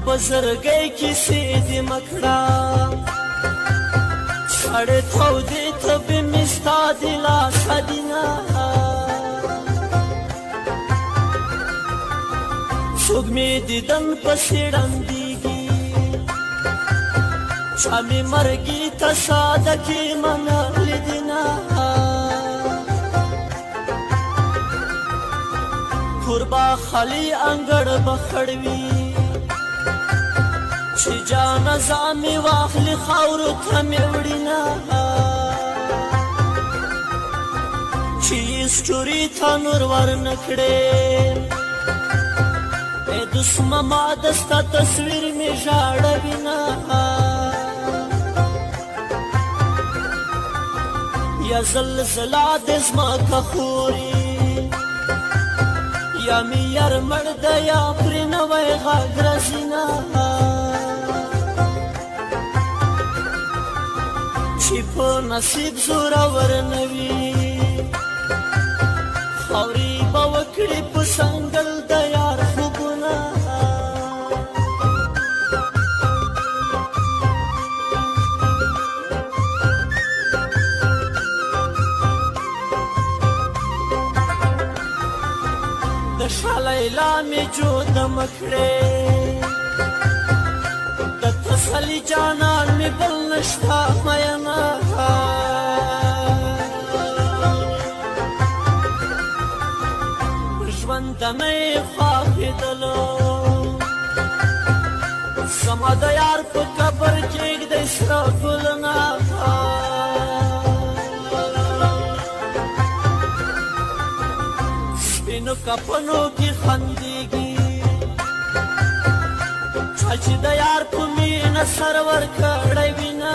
بزرګۍ کیسې دې مکړه سړې تودې تبې مې ستا د لاسه دینه څوک مې دیدن پسې ړندېږي چا مې مرګي ته ساده کې منلې دینه کوربا خالي انګړ به خړ وي چې جانازه مې واخلي خاورو ته مې وړينه چې سټوري ته نور ورنه کړې ای دوست ماما دستا تصویر مې ژاړوينه یا زلزله د ځمکه خوري یا می یار مړ ده یا پرې نوی غږ راځي نه چې په نصیب زورور نه وي خاورې به وکړي په څنګل د یار خوبونه د شاه لیلا مې جوده مکړې د تسلي جانان مې بل نشته مینه ژوند مې خوښېدلو زما د یار په قبر کښېږدی سره ګلونه سپینو کفنو کې خندېږي چا چې د یار په مینه سر ورکړی وینه